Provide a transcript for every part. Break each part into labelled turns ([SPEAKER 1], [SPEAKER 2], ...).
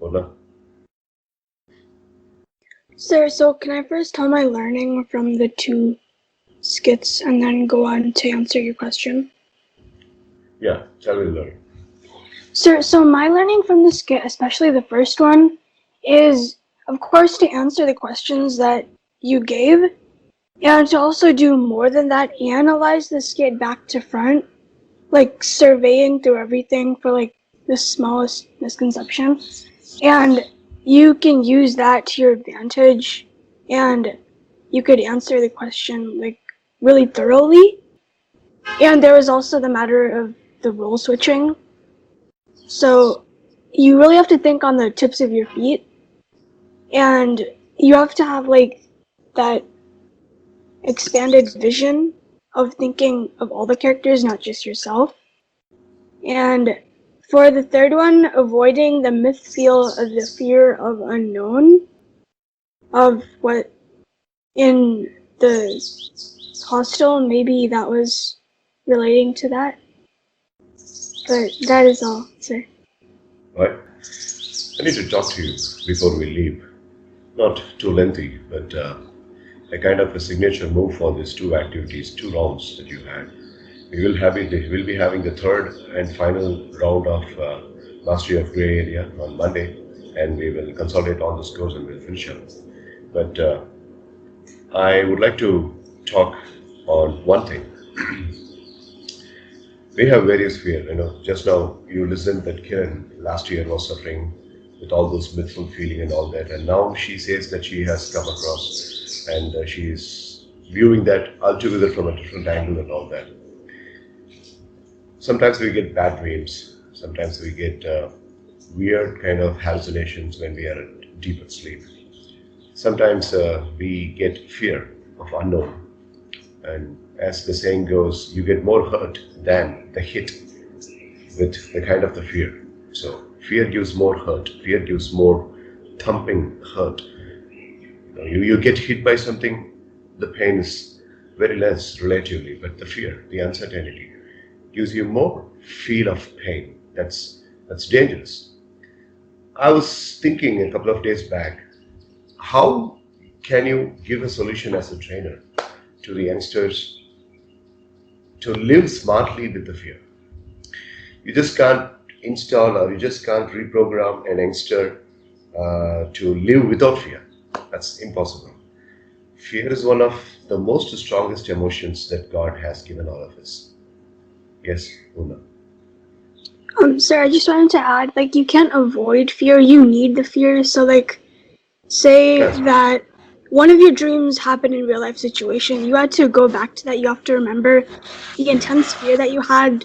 [SPEAKER 1] Purna?
[SPEAKER 2] Sir, so can I first tell my learning from the two skits and then go on to answer your question?
[SPEAKER 1] Yeah, tell me the learning.
[SPEAKER 2] Sir, so my learning from the skit, especially the first one, is of course to answer the questions that you gave, and to also do more than that, analyze the skit back to front, like surveying through everything for like the smallest misconception. And you can use that to your advantage, and you could answer the question like really thoroughly. And there was also the matter of the role switching. So you really have to think on the tips of your feet, and you have to have like that expanded vision of thinking of all the characters, not just yourself. And for the third one, avoiding the myth feel of the fear of unknown, of what in the hostel, maybe that was relating to that. But that is all, sir.
[SPEAKER 1] Right? I need to talk to you before we leave. Not too lengthy, but a kind of a signature move for these two activities, two rounds that you had. We'll be having the third and final round of Mastery of Grey Area on Monday, and we will consolidate all the scores and we'll finish up. But I would like to talk on one thing. We have various fear. Just now you listened that Kiran last year was suffering with all those mythful feeling and all that, and now she says that she has come across and she is viewing that altogether from a different angle and all that. Sometimes we get bad dreams. Sometimes we get weird kind of hallucinations when we are deep asleep. Sometimes we get fear of unknown. And as the saying goes, you get more hurt than the hit with the kind of the fear. So fear gives more hurt. Fear gives more thumping hurt. You get hit by something, the pain is very less relatively, but the fear, the uncertainty, gives you more feel of pain. That's dangerous. I was thinking a couple of days back, how can you give a solution as a trainer to the youngsters to live smartly with the fear? You just can't install or you just can't reprogram an youngster to live without fear. That's impossible. Fear is one of the most strongest emotions that God has given all of us. Yes, Una.
[SPEAKER 2] Sir, I just wanted to add, like, you can't avoid fear, you need the fear. So, like, say that one of your dreams happened in real life situation, you had to go back to that, you have to remember the intense fear that you had.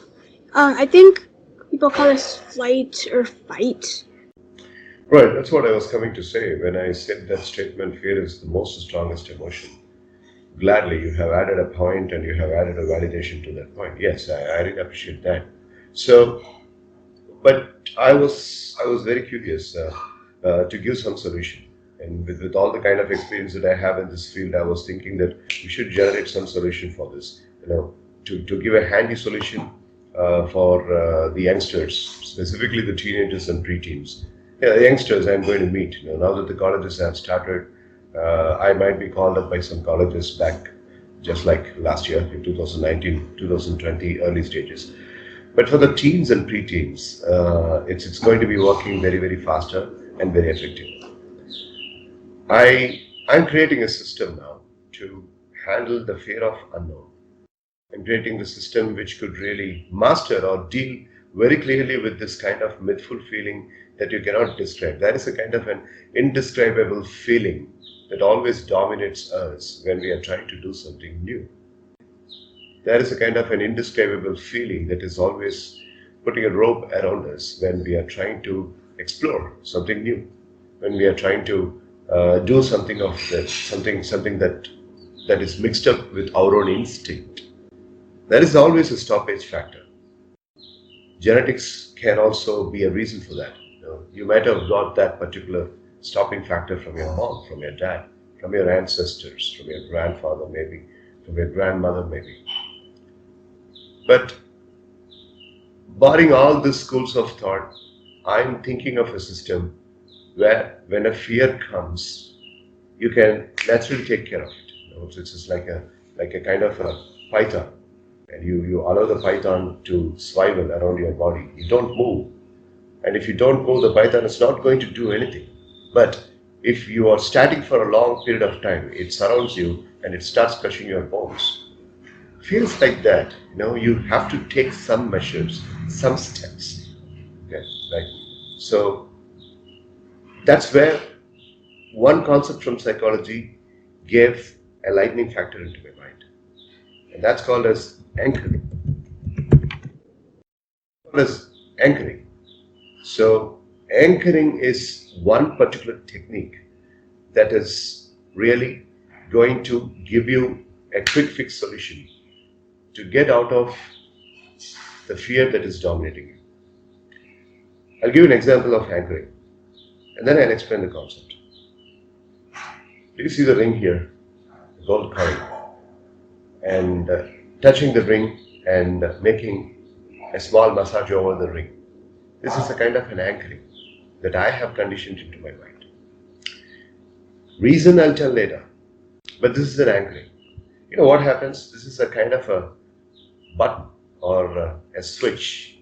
[SPEAKER 2] I think people call this flight or fight.
[SPEAKER 1] Right, that's what I was coming to say when I said that statement, fear is the most strongest emotion. Gladly, you have added a point and you have added a validation to that point. Yes, I really appreciate that. So, but I was very curious to give some solution. And with all the kind of experience that I have in this field, I was thinking that we should generate some solution for this. To give a handy solution for the youngsters, specifically the teenagers and preteens. Yeah, the youngsters I'm going to meet. Now that the colleges have started, I might be called up by some colleges back, just like last year in 2019, 2020, early stages. But for the teens and preteens, it's going to be working very, very faster and very effective. I'm creating a system now to handle the fear of unknown. I'm creating the system which could really master or deal very clearly with this kind of mythful feeling that you cannot describe. That is a kind of an indescribable feeling that always dominates us when we are trying to do something new. There is a kind of an indescribable feeling that is always putting a rope around us when we are trying to explore something new, when we are trying to do something of that, something that is mixed up with our own instinct. There is always a stoppage factor. Genetics can also be a reason for that. You might have got that particular stopping factor from your mom, from your dad, from your ancestors, from your grandfather maybe, from your grandmother maybe. But barring all these schools of thought, I'm thinking of a system where when a fear comes, you can naturally take care of it. So it's just like a kind of a python, and you allow the python to swivel around your body. You don't move, and if you don't move, the python is not going to do anything. But if you are static for a long period of time, it surrounds you and it starts crushing your bones. Feels like that. You have to take some measures, some steps. Okay, right. So that's where one concept from psychology gave a lightning factor into my mind, and that's called as anchoring. Anchoring. So anchoring is one particular technique that is really going to give you a quick fix solution to get out of the fear that is dominating you. I'll give you an example of anchoring, and then I'll explain the concept. Do you see the ring here? The gold coin. And touching the ring and making a small massage over the ring. This is a kind of an anchoring that I have conditioned into my mind. Reason I'll tell later, but this is an anchoring. You know what happens? This is a kind of a button or a switch,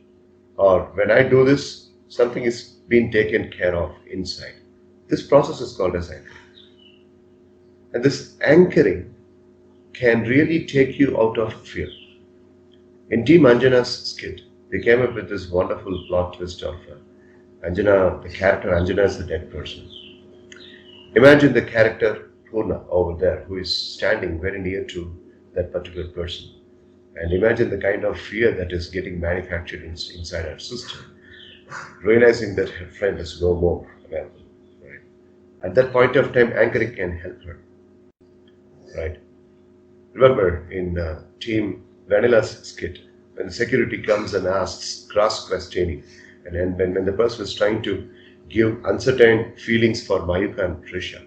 [SPEAKER 1] or when I do this, something is being taken care of inside. This process is called as anchoring. And this anchoring can really take you out of fear. In Team Anjana's skit, they came up with this wonderful plot twist of Anjana, the character Anjana is the dead person. Imagine the character Purna over there who is standing very near to that particular person. And imagine the kind of fear that is getting manufactured inside her sister, realizing that her friend is no more available. Right? At that point of time, anchoring can help her. Right? Remember in Team Vanilla's skit, when the security comes and asks cross-questioning, and then when the person is trying to give uncertain feelings for Mayuka and Trisha,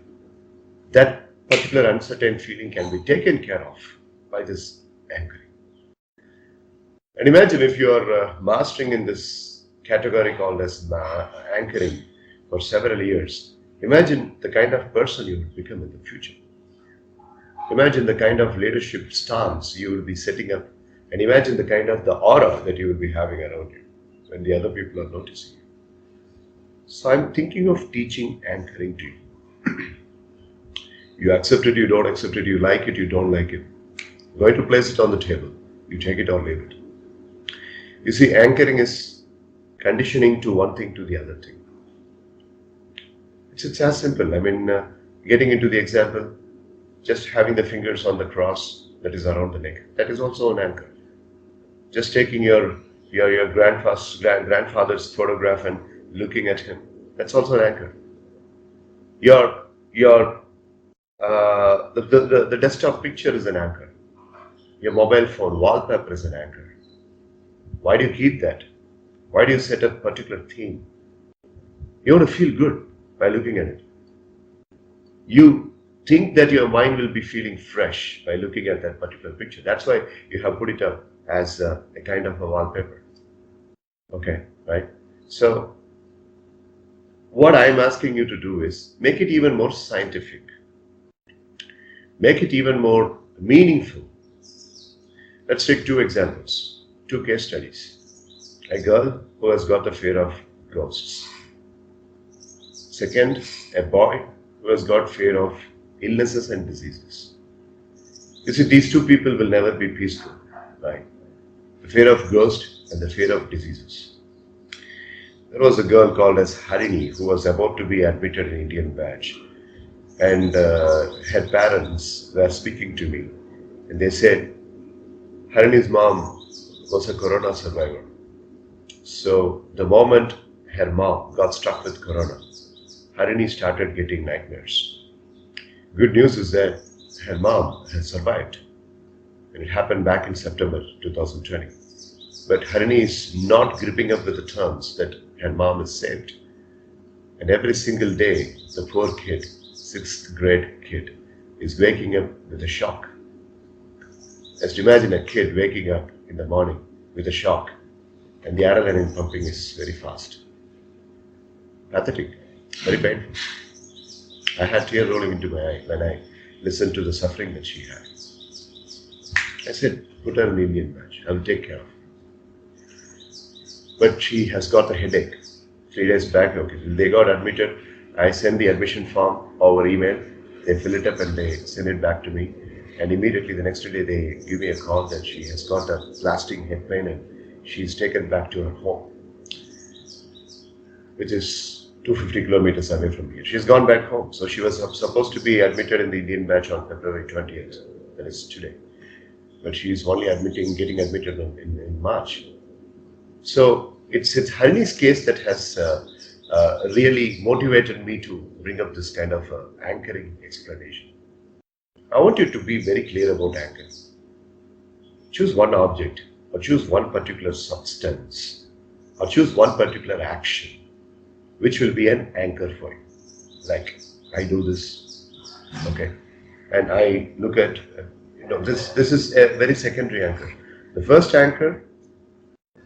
[SPEAKER 1] that particular uncertain feeling can be taken care of by this anchoring. And imagine if you are mastering in this category called as anchoring for several years, imagine the kind of person you will become in the future. Imagine the kind of leadership stance you will be setting up, and imagine the kind of the aura that you will be having around you when the other people are noticing you. So I'm thinking of teaching anchoring to you. You accept it, you don't accept it, you like it, you don't like it. I'm going to place it on the table. You take it or leave it. You see, anchoring is conditioning to one thing to the other thing. It's as simple. I mean, getting into the example, just having the fingers on the cross that is around the neck, that is also an anchor. Just taking your grandfather's photograph and looking at him, that's also an anchor. The desktop picture is an anchor. Your mobile phone wallpaper is an anchor. Why do you keep that? Why do you set a particular theme? You want to feel good by looking at it. You think that your mind will be feeling fresh by looking at that particular picture. That's why you have put it up as a kind of a wallpaper. Okay, right? So, what I'm asking you to do is make it even more scientific. Make it even more meaningful. Let's take two examples, two case studies. A girl who has got the fear of ghosts. Second, a boy who has got fear of illnesses and diseases. You see, these two people will never be peaceful, right? The fear of ghosts and the fear of diseases. There was a girl called as Harini who was about to be admitted in Indian batch, and her parents were speaking to me, and they said Harini's mom was a corona survivor. So the moment her mom got struck with corona, Harini started getting nightmares. Good news is that her mom has survived, and it happened back in September 2020. But Harini is not gripping up with the terms that her mom is saved. And every single day, the poor kid, 6th grade kid, is waking up with a shock. Just imagine a kid waking up in the morning with a shock, and the adrenaline pumping is very fast. Pathetic. Very painful. I had tear rolling into my eye when I listened to the suffering that she had. I said, put her in the Indian batch. I'll take care of her. But she has got a headache. 3 days back, okay, they got admitted. I send the admission form over email. They fill it up and they send it back to me. And immediately the next day they give me a call that she has got a lasting head pain and she's taken back to her home, which is 250 kilometers away from here. She's gone back home. So she was supposed to be admitted in the Indian batch on February 20th. That is today. But she is only getting admitted in March. So it's Harini's case that has really motivated me to bring up this kind of anchoring explanation. I want you to be very clear about anchor. Choose one object, or choose one particular substance, or choose one particular action, which will be an anchor for you. Like, I do this, okay, and I look at, this is a very secondary anchor. The first anchor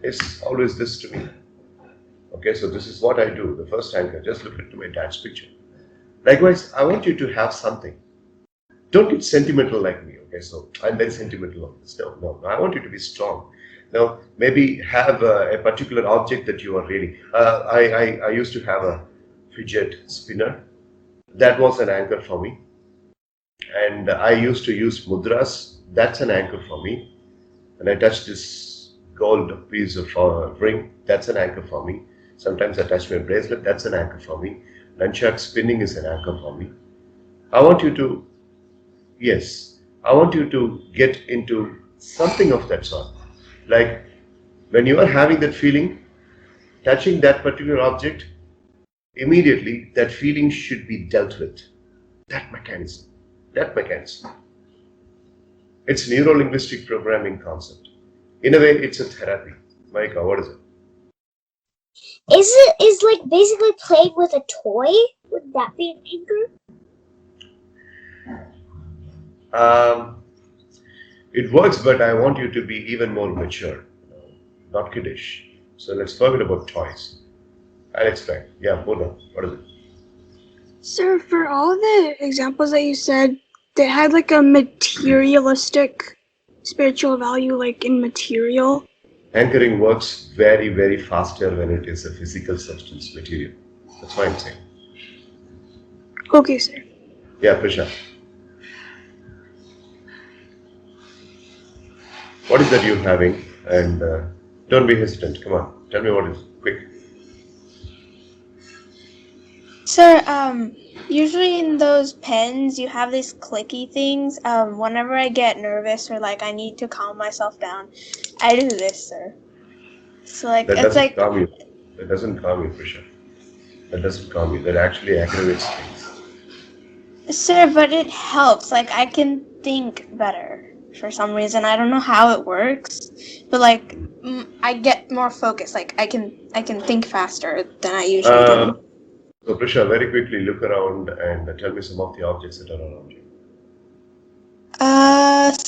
[SPEAKER 1] is always this to me. Okay, so this is what I do. The first anchor, just look at my dad's picture. Likewise, I want you to have something. Don't get sentimental like me, okay? So I'm very sentimental on this. No. I want you to be strong. Now, maybe have a particular object that you are really. I used to have a fidget spinner. That was an anchor for me. And I used to use mudras. That's an anchor for me. And I touch this gold piece of ring. That's an anchor for me. Sometimes I touch my bracelet. That's an anchor for me. Nunchuck spinning is an anchor for me. I want you to get into something of that sort. Like when you are having that feeling, touching that particular object, immediately that feeling should be dealt with. That mechanism. It's neuro-linguistic programming concept. In a way, it's a therapy. Maika, what is it?
[SPEAKER 3] Is like basically playing with a toy? Would that be an anchor?
[SPEAKER 1] It works, but I want you to be even more mature, not kiddish. So let's forget about toys. I'll explain. Yeah, Purna, what is it?
[SPEAKER 2] Sir, for all the examples that you said, they had like a materialistic spiritual value, like in material.
[SPEAKER 1] Anchoring works very, very faster when it is a physical substance material. That's why I'm saying.
[SPEAKER 2] Okay, sir.
[SPEAKER 1] Yeah, Prisha. What is that you're having? And don't be hesitant. Come on, tell me what is. Quick.
[SPEAKER 4] Sir, usually in those pens you have these clicky things. Whenever I get nervous or like I need to calm myself down, I do this, sir. So like
[SPEAKER 1] That
[SPEAKER 4] it's
[SPEAKER 1] doesn't
[SPEAKER 4] like
[SPEAKER 1] calm you. That doesn't calm you, Prisha. That doesn't calm you. That actually aggravates things.
[SPEAKER 4] sir, but it helps. Like I can think better for some reason. I don't know how it works, but like I get more focused. Like I can think faster than I usually do.
[SPEAKER 1] So Prisha, very quickly look around and tell me some of the objects that are around you.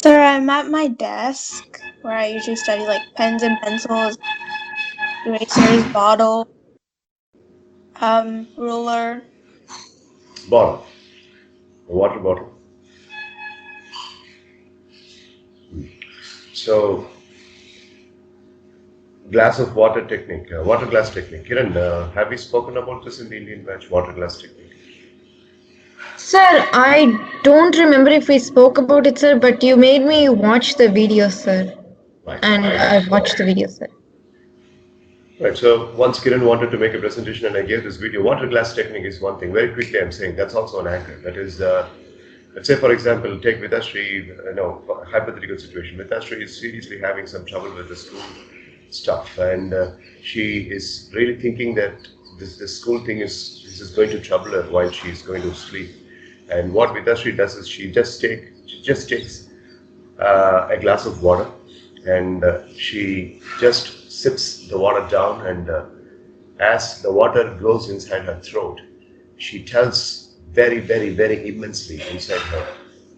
[SPEAKER 4] Sir, I'm at my desk where I usually study like pens and pencils, erasers, bottle, ruler.
[SPEAKER 1] Bottle. A water bottle. So, glass of water technique, water glass technique. Kiran, have we spoken about this in the Indian batch, water glass technique?
[SPEAKER 5] Sir, I don't remember if we spoke about it, sir, but you made me watch the video, sir.
[SPEAKER 1] Right.
[SPEAKER 5] And I watched the video, sir.
[SPEAKER 1] Right, so once Kiran wanted to make a presentation and I gave this video, water glass technique is one thing. Very quickly I'm saying that's also an anchor. That is, let's say for example, take Vidashri, hypothetical situation. Vidashri is seriously having some trouble with the school stuff and she is really thinking that this school thing is going to trouble her while she is going to sleep. And what Vidashri does is she just takes a glass of water and she just sips the water down and as the water goes inside her throat, she tells very, very, very immensely inside her,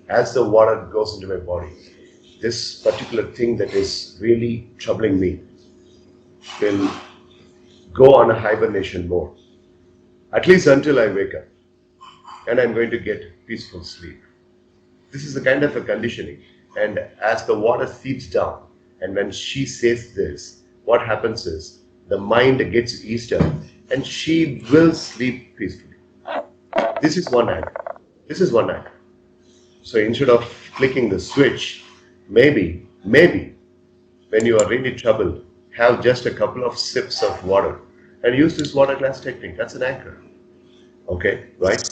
[SPEAKER 1] as the water goes into my body, this particular thing that is really troubling me will go on a hibernation mode. at least until I wake up, and I'm going to get peaceful sleep. This is a kind of a conditioning. And as the water seeps down, and when she says this, what happens is the mind gets eased up and she will sleep peacefully. This is one angle. This is one angle. So instead of clicking the switch, maybe, when you are really troubled, have just a couple of sips of water and use this water glass technique. That's an anchor. Okay, right?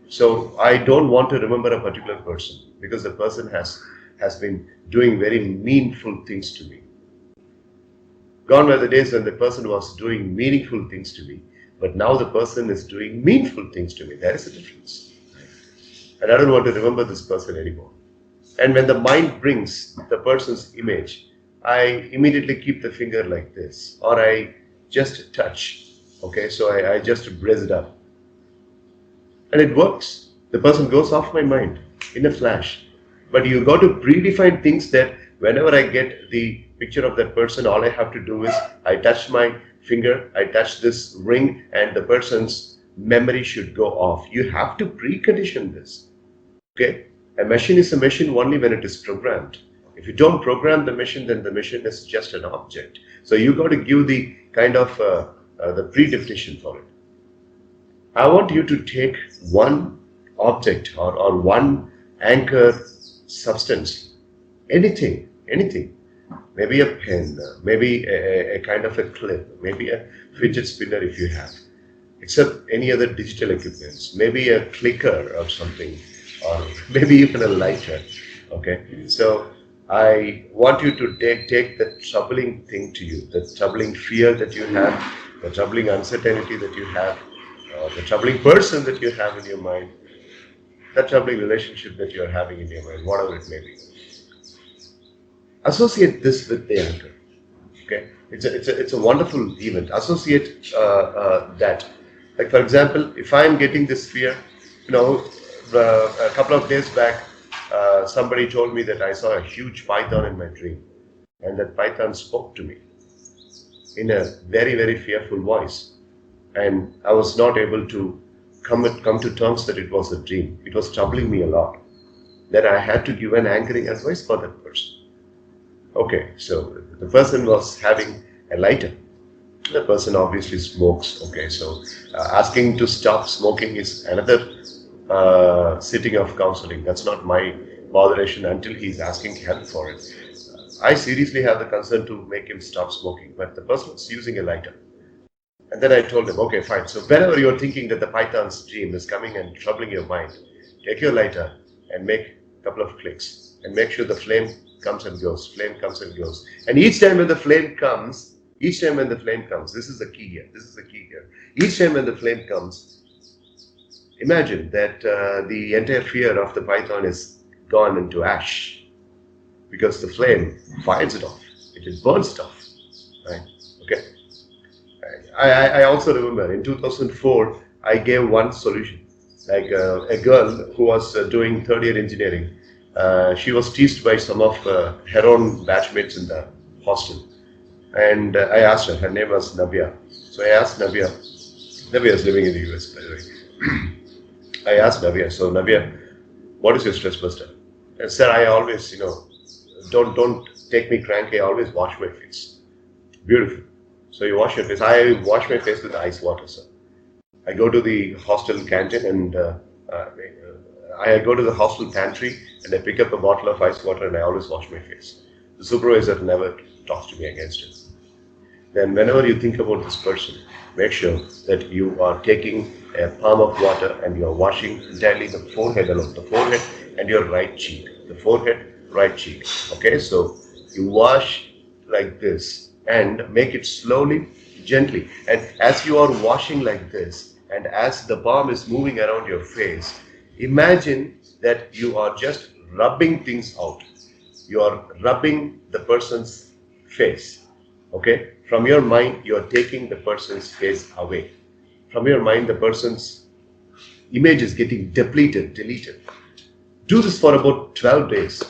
[SPEAKER 1] So I don't want to remember a particular person because the person has been doing very meaningful things to me. Gone were the days when the person was doing meaningful things to me, but now the person is doing meaningful things to me. There is a difference. And I don't want to remember this person anymore. And when the mind brings the person's image, I immediately keep the finger like this, or I just touch. Okay, so I just brace it up. And it works. The person goes off my mind in a flash. But you got to predefine things that whenever I get the picture of that person, all I have to do is I touch my finger, I touch this ring, and the person's memory should go off. You have to precondition this. Okay? A machine is a machine only when it is programmed. If you don't program the machine, then the machine is just an object. So you got to give the kind of the predefinition for it. I want you to take one object or one anchor substance, anything, maybe a pen, maybe a kind of a clip, maybe a fidget spinner if you have, except any other digital equipments, maybe a clicker or something, or maybe even a lighter. Okay, so I want you to take the troubling thing to you, the troubling fear that you have, the troubling uncertainty that you have, the troubling person that you have in your mind, that troubling relationship that you are having in your mind, whatever it may be. Associate this with the anchor. Okay, it's a wonderful event. Associate that. Like for example, if I am getting this fear, a couple of days back, somebody told me that I saw a huge python in my dream, and that python spoke to me in a very, very fearful voice. And I was not able to come to terms that it was a dream. It was troubling me a lot. Then I had to give an anchoring advice for that person. Okay, so the person was having a lighter. The person obviously smokes. Okay, so asking to stop smoking is another sitting of counseling. That's not my botheration until he's asking help for it. I seriously have the concern to make him stop smoking, but the person was using a lighter. And then I told him, okay, fine. So whenever you're thinking that the python's dream is coming and troubling your mind, take your lighter and make a couple of clicks and make sure the flame comes and goes, flame comes and goes. And each time when the flame comes, this is the key here, Each time when the flame comes, imagine that the entire fear of the python is gone into ash because the flame fires it off, it burns it off, right? Okay. I also remember in 2004, I gave one solution. Like a girl who was doing third year engineering, she was teased by some of her own batchmates in the hostel. And I asked her name was Navya. So I asked Navya is living in the US, by the way. I asked Navya, so Navya, what is your stress buster? And sir, I always, don't take me cranky, I always wash my face. Beautiful. So you wash your face. I wash my face with ice water, sir. I go to the hostel canteen and I go to the hostel pantry and I pick up a bottle of ice water and I always wash my face. The supervisor never talks to me against it. Then whenever you think about this person, make sure that you are taking a palm of water and you are washing entirely the forehead alone, the forehead and your right cheek, the forehead, right cheek. Okay, so you wash like this and make it slowly, gently. And as you are washing like this, and as the palm is moving around your face, imagine that you are just rubbing things out. You are rubbing the person's face. Okay? From your mind, you are taking the person's face away. From your mind, the person's image is getting deleted. Do this for about 12 days.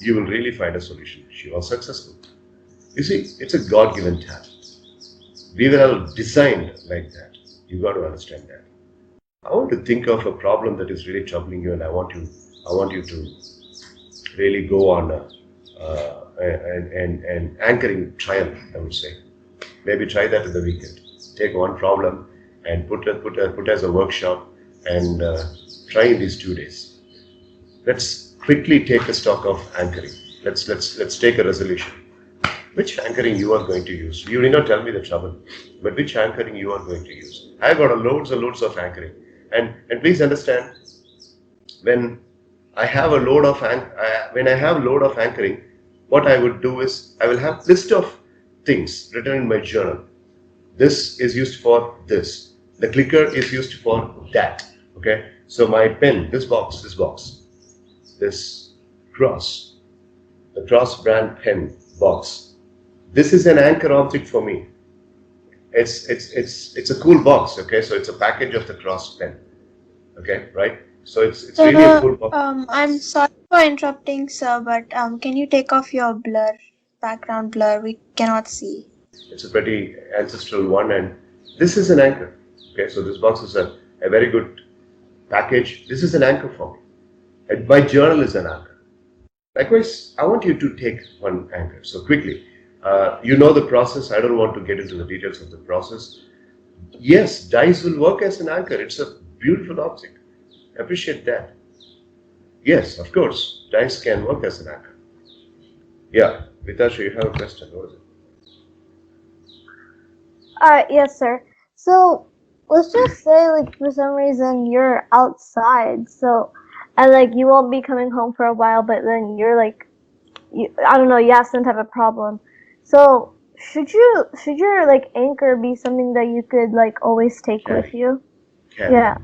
[SPEAKER 1] You will really find a solution. She was successful. You see, it's a God-given talent. We were all designed like that. You got to understand that. I want to think of a problem that is really troubling you, and I want you to really go on an anchoring trial, I would say. Maybe try that in the weekend. Take one problem and put as a workshop and try in these 2 days. Let's quickly take a stock of anchoring. Let's take a resolution. Which anchoring you are going to use? You need not tell me the trouble, but which anchoring you are going to use? I've got loads and loads of anchoring, and please understand, when I have a load of anchoring, what I would do is I will have list of things written in my journal. This is used for this. The clicker is used for that. Okay. So my pen, this box, this cross, the cross brand pen box. This is an anchor object for me. It's a cool box. Okay. So it's a package of the cross pen. Okay. Right. So it's really a cool box.
[SPEAKER 4] I'm sorry for interrupting, sir, but can you take off your background blur? We cannot see.
[SPEAKER 1] It's a pretty ancestral one, and this is an anchor. Okay, so this box is a very good package. This is an anchor for me. And my journal is an anchor. Likewise, I want you to take one anchor. So quickly, you know the process. I don't want to get into the details of the process. Yes, dice will work as an anchor. It's a beautiful object. Appreciate that. Yes, of course, dice can work as an anchor. Yeah, Vitasha, you have a question. What is it?
[SPEAKER 3] Yes, sir. So let's just say, like, for some reason you're outside, so, and like you won't be coming home for a while, but then you're like, I don't know, you have some type of problem. So should your like anchor be something that you could like always take with you? Yeah.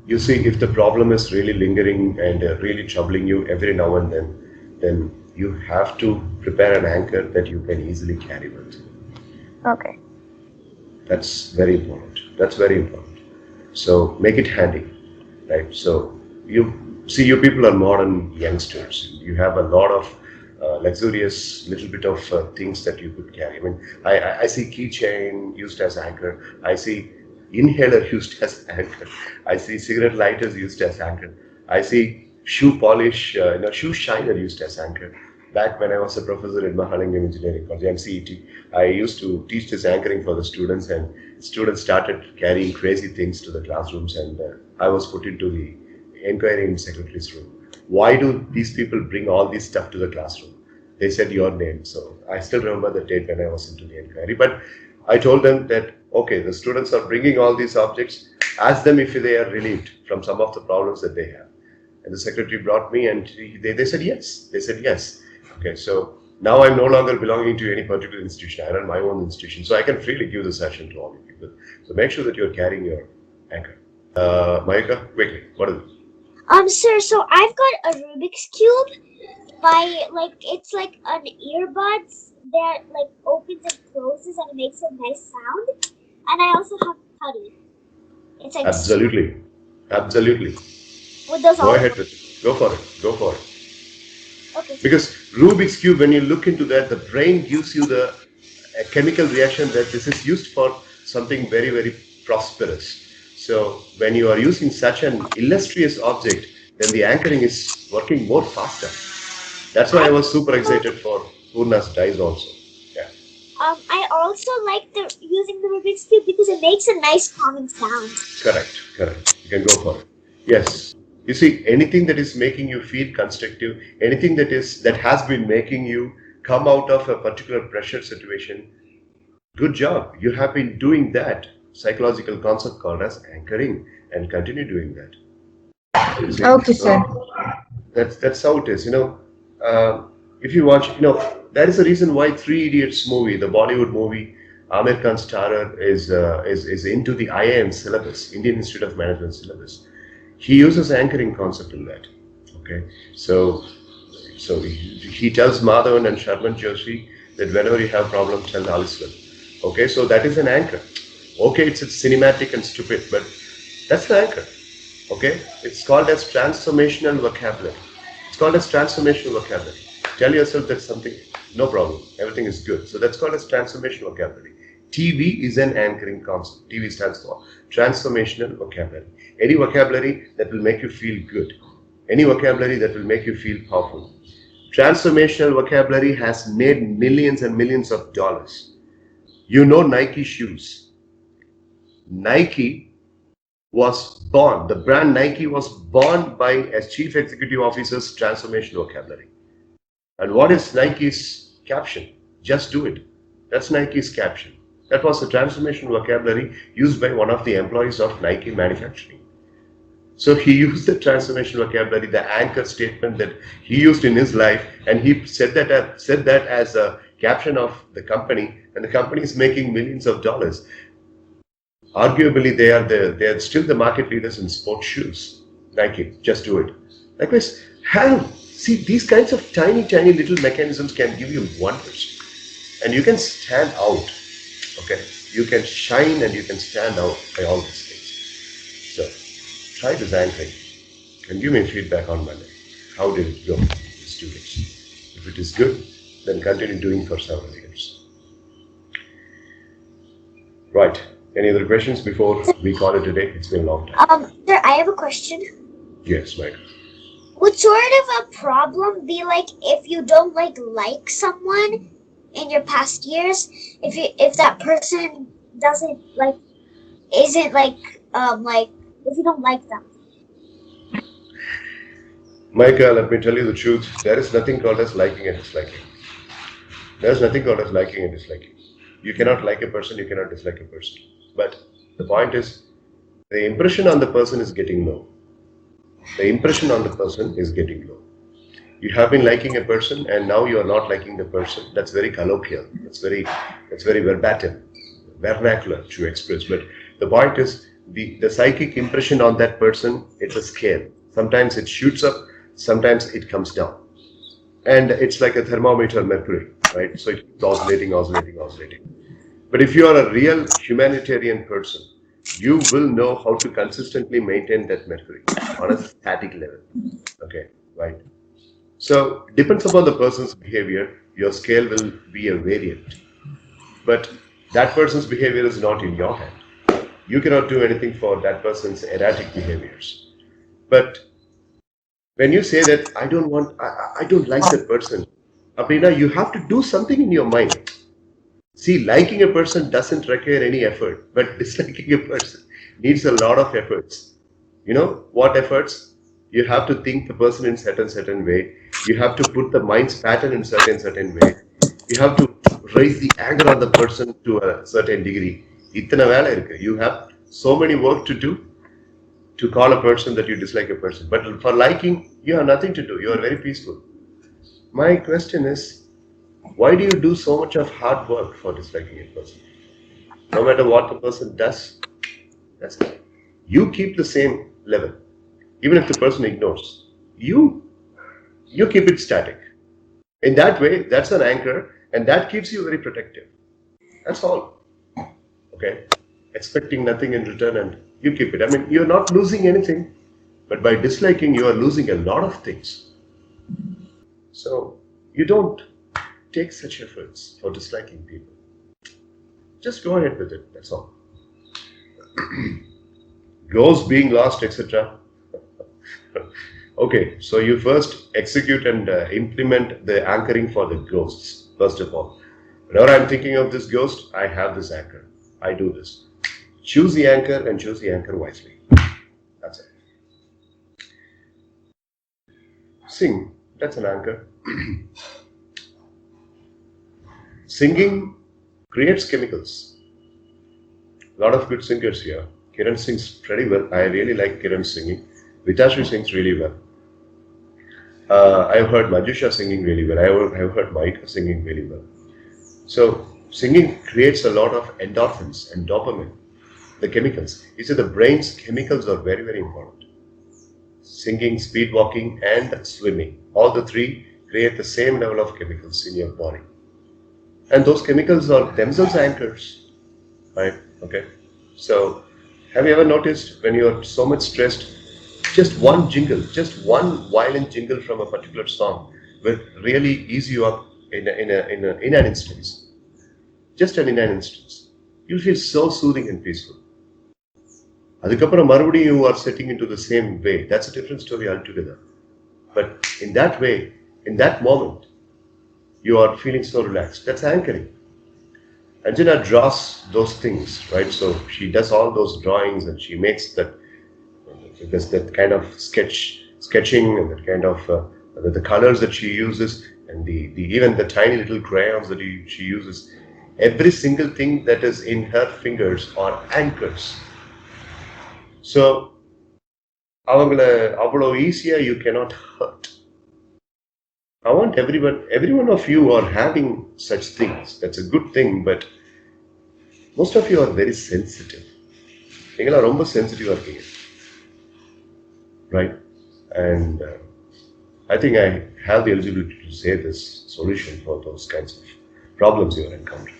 [SPEAKER 1] You see, if the problem is really lingering and really troubling you every now and then you have to prepare an anchor that you can easily carry with.
[SPEAKER 3] Okay.
[SPEAKER 1] That's very important. That's very important. So make it handy, right? So you people are modern youngsters. You have a lot of luxurious little bit of things that you could carry. I mean, I see keychain used as anchor. I see inhaler used as anchor. I see cigarette lighters used as anchor. I see shoe polish, shoe shiner used as anchor. Back when I was a professor in Mahalingam Engineering College, MCET, I used to teach this anchoring for the students, and students started carrying crazy things to the classrooms, and I was put into the inquiry in secretary's room. Why do these people bring all this stuff to the classroom? They said your name. So I still remember the date when I was into the inquiry. But I told them that, okay, the students are bringing all these objects. Ask them if they are relieved from some of the problems that they have. And the secretary brought me, and they said yes. They said yes. Okay, so now I'm no longer belonging to any particular institution. I run my own institution, so I can freely give the session to all you people. So make sure that you're carrying your anchor. Mayuka, quickly, what is it?
[SPEAKER 3] Sir, so I've got a Rubik's Cube it's like an earbuds that like opens and closes and it makes a nice sound. And I also have putty. It's like
[SPEAKER 1] Absolutely.
[SPEAKER 3] With those
[SPEAKER 1] Go ahead with it. Go for it.
[SPEAKER 3] Okay.
[SPEAKER 1] Because Rubik's Cube, when you look into that, the brain gives you the chemical reaction that this is used for something very, very prosperous. So when you are using such an illustrious object, then the anchoring is working more faster. That's why I was super excited for Purna's dice also. Yeah.
[SPEAKER 3] I also like using the Rubik's Cube because it makes a nice calming sound.
[SPEAKER 1] Correct. You can go for it. Yes. You see, anything that is making you feel constructive, anything that has been making you come out of a particular pressure situation, good job. You have been doing that psychological concept called as anchoring, and continue doing that.
[SPEAKER 5] Okay, sir.
[SPEAKER 1] That's how it is. If you watch, that is the reason why Three Idiots movie, the Bollywood movie, Amir Khan starrer is into the IIM syllabus, Indian Institute of Management syllabus. He uses anchoring concept in that. Okay, so he tells Madhavan and Sharman Joshi that whenever you have problems, tell all is well. Okay, so that is an anchor. Okay, it's cinematic and stupid, but that's the anchor. Okay, it's called as transformational vocabulary. Tell yourself that something, no problem, everything is good. So that's called as transformational vocabulary. TV is an anchoring concept. TV stands for transformational vocabulary. Any vocabulary that will make you feel good. Any vocabulary that will make you feel powerful. Transformational vocabulary has made millions and millions of dollars. You know Nike shoes. Nike was born, the brand Nike was born by a chief executive officer's transformational vocabulary. And what is Nike's caption? Just do it. That's Nike's caption. That was the transformational vocabulary used by one of the employees of Nike Manufacturing. So he used the transformational vocabulary, the anchor statement that he used in his life, and he said that as a caption of the company, and the company is making millions of dollars. Arguably, they are still the market leaders in sports shoes. Nike, just do it. Likewise, see, these kinds of tiny little mechanisms can give you wonders, and you can stand out. Okay, you can shine and you can stand out by all these things. So, try this anchoring and give me feedback on Monday. How did it go with students? If it is good, then continue doing for several years. Right. Any other questions before we call it a day? It's been a long time.
[SPEAKER 6] Sir, I have a question.
[SPEAKER 1] Yes, Mike.
[SPEAKER 6] Would sort of a problem be like if you don't like someone in your past years, if that person doesn't isn't if you don't like them?
[SPEAKER 1] Micah, let me tell you the truth. There is nothing called as liking and disliking. There is nothing called as liking and disliking. You cannot like a person, you cannot dislike a person. But the point is, the impression on the person is getting low. The impression on the person is getting low. You have been liking a person and now you are not liking the person. That's very colloquial. That's very verbatim, vernacular to express. But the point is, the psychic impression on that person, it's a scale. Sometimes it shoots up, sometimes it comes down. And it's like a thermometer mercury, right? So it keeps oscillating. But if you are a real humanitarian person, you will know how to consistently maintain that mercury on a static level. Okay, right? So depends upon the person's behavior, your scale will be a variant. But that person's behavior is not in your hand. You cannot do anything for that person's erratic behaviors. But when you say that I don't like that person, Aprina, you have to do something in your mind. See, liking a person doesn't require any effort, but disliking a person needs a lot of efforts. You know what efforts? You have to think the person in certain way. You have to put the mind's pattern in certain way. You have to raise the anger on the person to a certain degree. You have so many work to do to call a person that you dislike a person. But for liking, you have nothing to do. You are very peaceful. My question is, why do you do so much of hard work for disliking a person? No matter what the person does, that's it. You keep the same level. Even if the person ignores, you keep it static. In that way, that's an anchor, and that keeps you very protective. That's all. Okay? Expecting nothing in return, and you keep it. I mean, you're not losing anything, but by disliking, you are losing a lot of things. So, you don't take such efforts for disliking people. Just go ahead with it, that's all. Ghosts being lost, etc. Okay, so you first execute and implement the anchoring for the ghosts, first of all. Whenever I'm thinking of this ghost, I have this anchor. I do this. Choose the anchor and choose the anchor wisely. That's it. Sing, that's an anchor. Singing creates chemicals. A lot of good singers here. Kiran sings pretty well. I really like Kiran's singing. Vitashri sings really well. I've heard Majusha singing really well. I've heard Maika singing really well. So singing creates a lot of endorphins and dopamine, the chemicals. You see, the brain's chemicals are very, very important. Singing, speed walking, and swimming. All the three create the same level of chemicals in your body. And those chemicals are themselves anchors. Right? Okay. So have you ever noticed when you're so much stressed, just one jingle, just one violent jingle from a particular song will really ease you up in an instance. Just in an instance. you'll feel so soothing and peaceful. அதுக்கப்புறம் மறுபடியும் you are setting into the same way. That's a different story altogether. But in that way, in that moment, you are feeling so relaxed. That's anchoring. Anjana draws those things, right? So she does all those drawings and she makes that kind of sketching and that kind of the colors that she uses and the even the tiny little crayons that she uses. Every single thing that is in her fingers are anchors. So அவங்கள அவ்வளோ ஈஸியா you cannot hurt. I want every one of you are having such things. That's a good thing, but most of you are very sensitive. நீங்களாம் ரொம்ப சென்சிட்டிவா இருக்கீங்க, right? And I think I have the eligibility to say this solution for those kinds of problems you are encountering.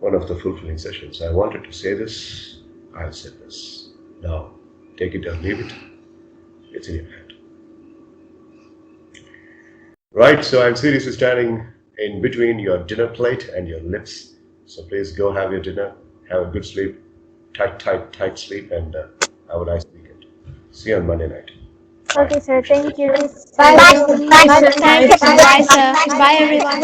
[SPEAKER 1] One of the fulfilling sessions. I wanted to say this, I've said this. Now, take it or leave it. It's in your hand. Right, so I'm seriously standing in between your dinner plate and your lips. So please go have your dinner, have a good sleep, tight sleep, and have a nice weekend. See you on Monday night.
[SPEAKER 3] Okay, sir. Thank you.
[SPEAKER 6] Bye.
[SPEAKER 3] Bye.
[SPEAKER 4] Thanks. Bye, sir. Bye, everyone.